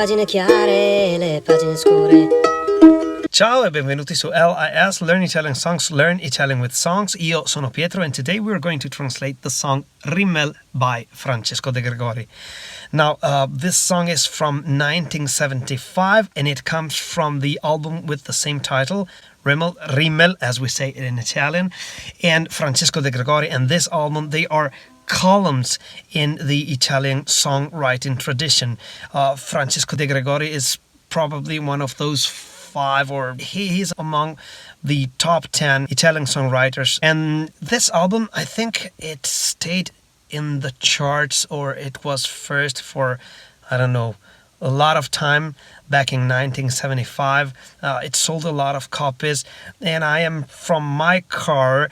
pagine chiare e le pagine scure. Ciao e benvenuti su LIS, Learn Italian Songs, Learn Italian with Songs. Io sono Pietro and today we're going to translate the song Rimmel by Francesco De Gregori. Now, this song is from 1975 and it comes from the album with the same title, Rimmel, as we say it in Italian, and Francesco De Gregori. And this album, they are columns in the Italian songwriting tradition. Francesco De Gregori is probably one of those five, or he's among the top 10 Italian songwriters. And this album, I think it stayed in the charts, or it was first for, I don't know, a lot of time back in 1975. It sold a lot of copies, and I am from my car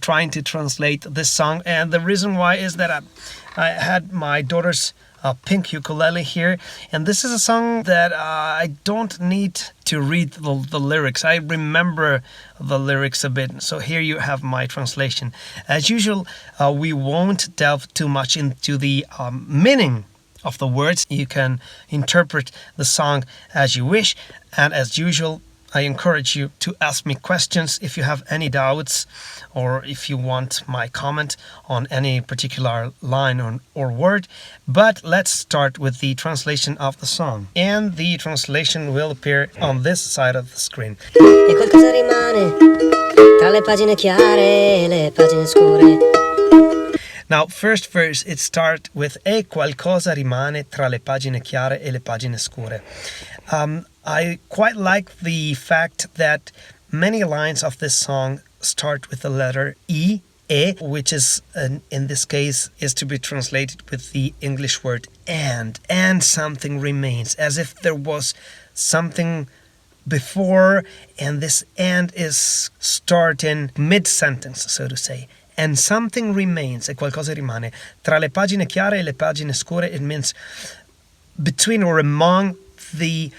trying to translate this song. And the reason why is that I had my daughter's pink ukulele here, and this is a song that I don't need to read the lyrics. I remember the lyrics a bit, so here you have my translation. As usual, we won't delve too much into the meaning of the words. You can interpret the song as you wish, and as usual, I encourage you to ask me questions if you have any doubts, or if you want my comment on any particular line or word. But let's start with the translation of the song. And the translation will appear on this side of the screen. E qualcosa rimane tra le pagine chiare e le pagine scure. Now, first verse, it starts with E qualcosa rimane tra le pagine chiare e le pagine scure. I quite like the fact that many lines of this song start with the letter E, which is, in this case, is to be translated with the English word and something remains, as if there was something before, and this and is starting mid-sentence, so to say. And something remains, e qualcosa rimane, tra le pagine chiare e le pagine scure. It means between or among the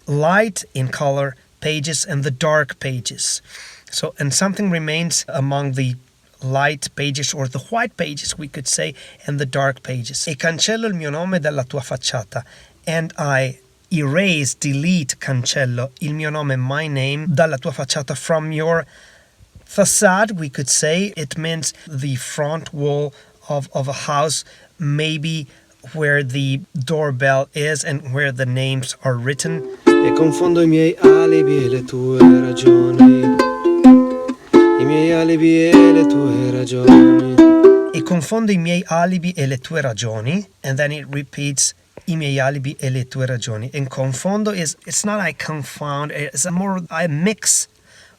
light in color pages and the dark pages. So, and something remains among the light pages, or the white pages, we could say, and the dark pages. E cancello il mio nome dalla tua facciata. And I erase, delete, cancello, il mio nome, my name, dalla tua facciata, from your facade, we could say. It means the front wall of a house, maybe where the doorbell is and where the names are written. E confondo I miei alibi e le tue ragioni. I miei alibi e le tue ragioni. E confondo I miei alibi e le tue ragioni. And then it repeats I miei alibi e le tue ragioni. And confondo is, it's not I confound, it's more I mix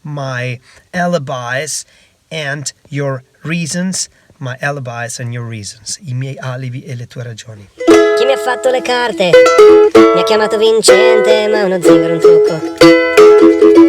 my alibis and your reasons. My alibis and your reasons. I miei alibi e le tue ragioni. Chi mi ha fatto le carte mi ha chiamato vincente, ma è uno zingaro un trucco.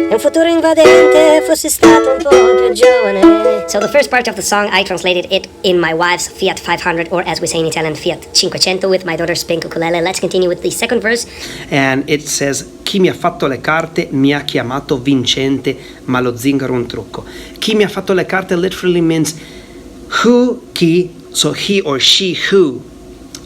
È un futuro invadente, fossi stato un po' più giovane. So the first part of the song, I translated it in my wife's Fiat 500, or as we say in Italian, Fiat 500, with my daughter's pink ukulele. Let's continue with the second verse. And it says, chi mi ha fatto le carte mi ha chiamato vincente, ma lo zingaro un trucco. Chi mi ha fatto le carte literally means who, chi, so he or she who.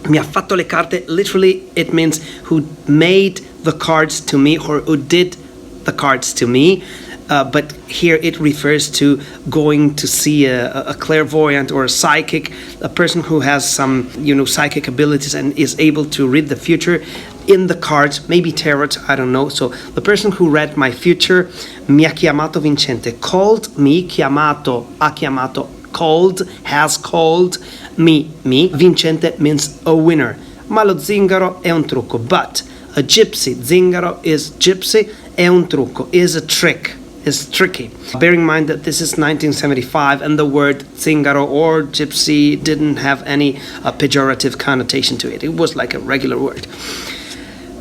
Mi ha fatto le carte, literally it means who made the cards to me, or who did the cards to me. But here it refers to going to see a clairvoyant or a psychic, a person who has some, psychic abilities and is able to read the future in the cards, maybe tarot, I don't know. So the person who read my future, mi ha chiamato vincente, called me, chiamato, ha chiamato, called, has called me. Vincente means a winner. Ma lo zingaro è un trucco. But a gypsy, zingaro is gypsy, è un trucco, is a trick, is tricky. Bearing in mind that this is 1975 and the word zingaro or gypsy didn't have any pejorative connotation to it. It was like a regular word.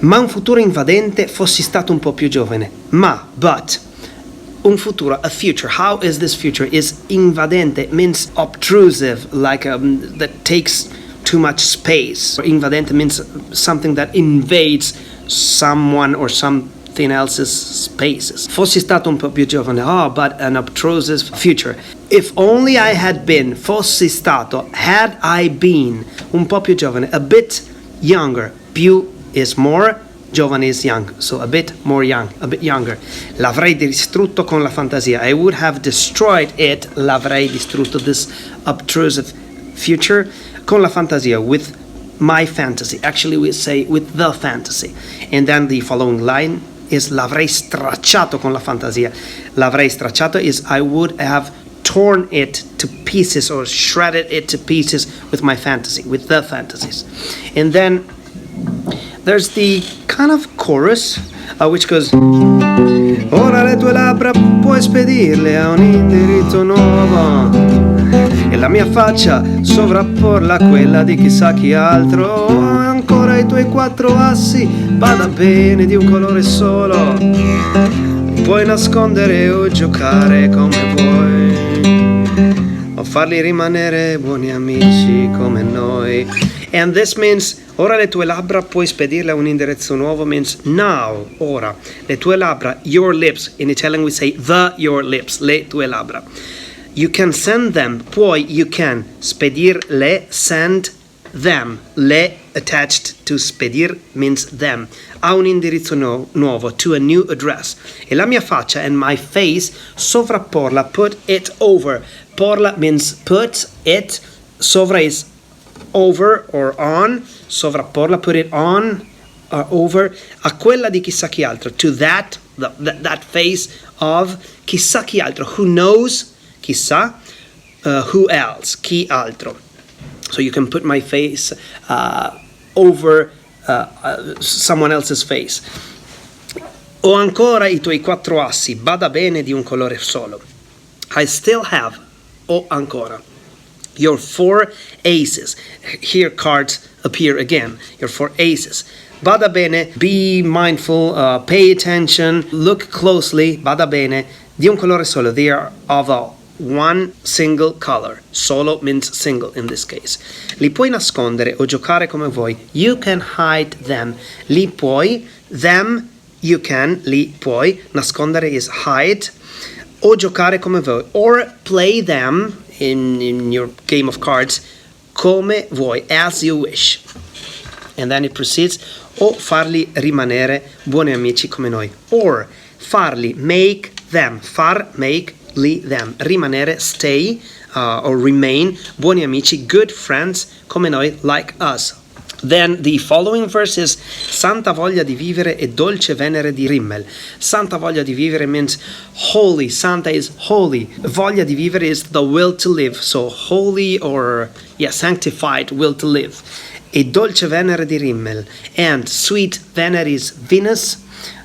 Ma un futuro invadente, fossi stato un po' più giovane. But un futuro, a future. How is this future? Is invadente, means obtrusive, like that takes too much space. Or invadente means something that invades someone or something else's spaces. Fossi stato un po' più giovane. But an obtrusive future. If only I had been, fossi stato, had I been, un po' più giovane, a bit younger, più is more, giovane is young, so a bit more young, a bit younger. L'avrei distrutto con la fantasia. I would have destroyed it, l'avrei distrutto, this obtrusive future, con la fantasia, with my fantasy. Actually, we say with the fantasy. And then the following line is l'avrei stracciato con la fantasia. L'avrei stracciato is I would have torn it to pieces or shredded it to pieces with my fantasy, with the fantasies. And then there's the kind of chorus which goes: ora le tue labbra puoi spedirle a un indirizzo nuovo e la mia faccia sovrapporla a quella di chissà chi altro. Ancora i tuoi 4 assi, bada bene, di un colore solo, puoi nascondere o giocare come vuoi o farli rimanere buoni amici come noi. And this means ora le tue labbra puoi spedirle a un indirizzo nuovo means now, ora. Le tue labbra, your lips. In Italian we say your lips, le tue labbra. You can send them, puoi, you can. Spedirle, send them. Le attached to spedir means them. A un indirizzo nuovo, to a new address. E la mia faccia and my face, sovrapporla, put it over. Porla means put it, sovra is over or on, sovrapporla, put it on or over, a quella di chissà chi altro, to that face of chissà chi altro, who knows, chissà, who else, chi altro. So you can put my face over someone else's face. Ho ancora i tuoi 4 assi, bada bene, di un colore solo. I still have, ho ancora, your 4 aces. Here cards appear again. Your 4 aces. Bada bene, be mindful, pay attention, look closely, bada bene, di un colore solo. They are of one single color. Solo means single in this case. Li puoi nascondere o giocare come vuoi. You can hide them. Li puoi, them, you can, li puoi. Nascondere is hide. O giocare come vuoi. Or play them in your game of cards come vuoi, as you wish. And then it proceeds: o farli rimanere buoni amici come noi. Or farli, make them, far, make, li, them, rimanere, stay or remain, buoni amici, good friends come noi, like us. Then the following verse is Santa voglia di vivere e dolce venere di Rimmel. Santa voglia di vivere means holy. Santa is holy. Voglia di vivere is the will to live. So holy or sanctified will to live. E dolce venere di Rimmel. And sweet venere is Venus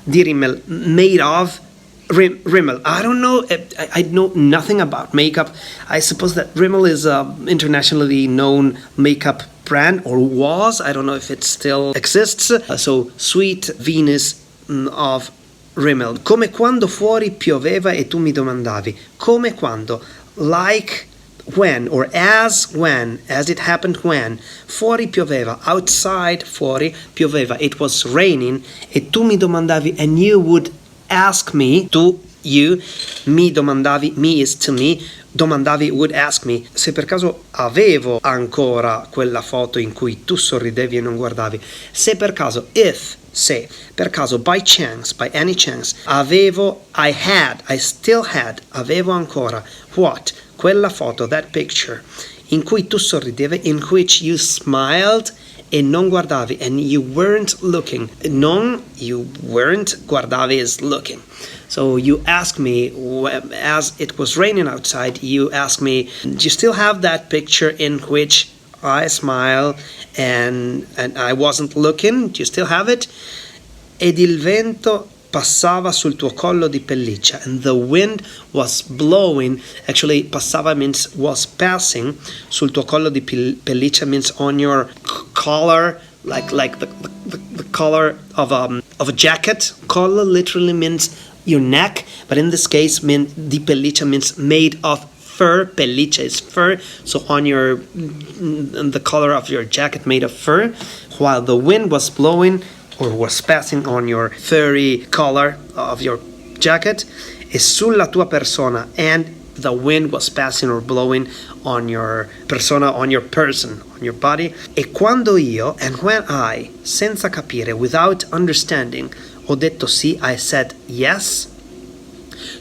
di Rimmel, made of Rimmel. I don't know. I know nothing about makeup. I suppose that Rimmel is an internationally known makeup brand, or was. I don't know if it still exists. So sweet Venus of Rimmel. Come quando fuori pioveva e tu mi domandavi. Come quando, like when, or as when, as it happened when. Fuori pioveva, outside fuori pioveva. It was raining e tu mi domandavi, and you would ask me, tu, you, mi domandavi, me is to me, domandavi would ask me, se per caso avevo ancora quella foto in cui tu sorridevi e non guardavi. Se per caso, if, se, per caso, by chance, by any chance, avevo, I had, I still had, avevo ancora, what? Quella foto, that picture, in cui tu sorridevi, in which you smiled e non guardavi, and you weren't looking. Non, you weren't, guardavi is looking. So you ask me, as it was raining outside, you ask me, do you still have that picture in which I smile and I wasn't looking? Do you still have it? Ed il vento passava sul tuo collo di pelliccia, and the wind was blowing. Actually, passava means was passing. Sul tuo collo di pelliccia means on your collar, like the collar of a jacket. Collar literally means your neck, but in this case, di pelliccia means made of fur. Pelliccia is fur, so on the collar of your jacket made of fur, while the wind was blowing or was passing on your furry collar of your jacket, e sulla tua persona, and the wind was passing or blowing on your persona, on your person, on your body. E quando io, and when I, senza capire, without understanding, ho detto sì, I said yes.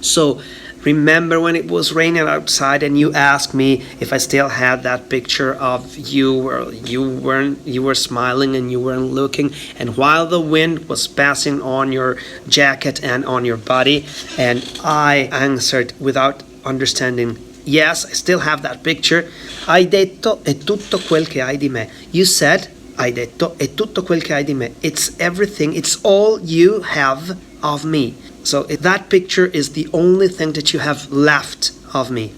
So remember when it was raining outside and you asked me if I still had that picture of you where you were smiling and you weren't looking, and while the wind was passing on your jacket and on your body, and I answered without understanding, yes, I still have that picture. Hai detto è tutto quel che hai di me. You said, hai detto è tutto quel che hai di me. It's everything, it's all you have of me. So that picture is the only thing that you have left of me.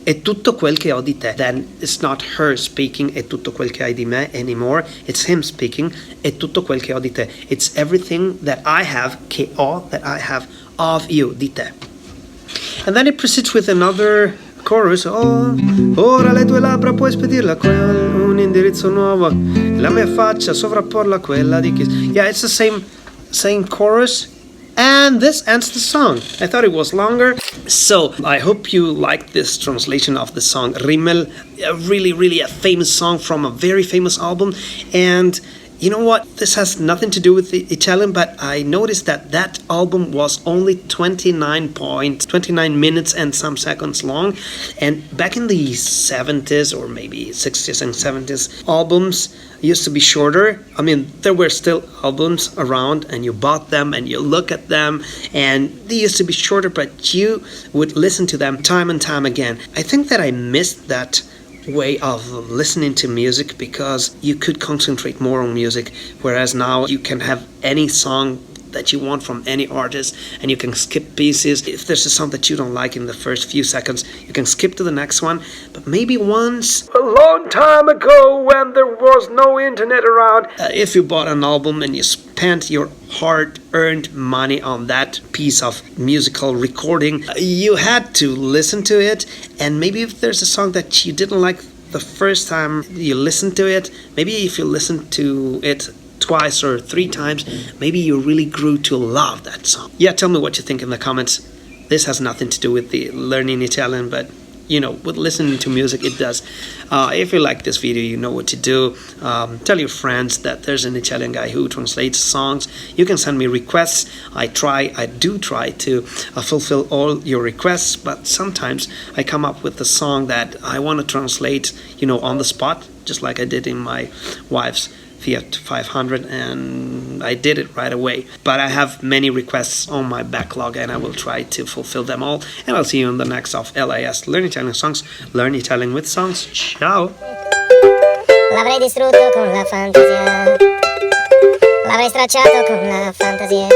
È tutto quel che ho di te. Then it's not her speaking, è tutto quel che hai di me anymore. It's him speaking, è tutto quel che ho di te. It's everything that I have, che ho, that I have of you, di te. And then it proceeds with another chorus. Oh, ora le tue labbra puoi spedirla un indirizzo nuovo. La mia faccia sovrapporla a quella di chi. Yeah, it's the same chorus. And this ends the song. I thought it was longer. So I hope you liked this translation of the song Rimmel. Really a famous song from a very famous album. And you know what? This has nothing to do with the Italian, but I noticed that album was only 29 minutes and some seconds long. And back in the 70s or maybe 60s and 70s, albums used to be shorter. I mean, there were still albums around and you bought them and you look at them and they used to be shorter, but you would listen to them time and time again. I think that I missed that way of listening to music because you could concentrate more on music, whereas now you can have any song that you want from any artist and you can skip pieces. If there's a song that you don't like in the first few seconds, you can skip to the next one. But maybe once, a long time ago when there was no internet around, if you bought an album and you spent your hard-earned money on that piece of musical recording, you had to listen to it. And maybe if there's a song that you didn't like the first time you listened to it, maybe if you listen to it twice or three times, maybe you really grew to love that song. Yeah, tell me what you think in the comments. This has nothing to do with the learning Italian, but you know, with listening to music, it does. If you like this video, you know what to do. Tell your friends that there's an Italian guy who translates songs. You can send me requests. I do try to fulfill all your requests, but sometimes I come up with a song that I want to translate, you know, on the spot, just like I did in my wife's Fiat 500, and I did it right away. But I have many requests on my backlog and I will try to fulfill them all. And I'll see you in the next of LIS Learn Italian Songs, Learn Italian with Songs. Ciao! L'avrei distrutto con la fantasia, l'avrei stracciato con la fantasia.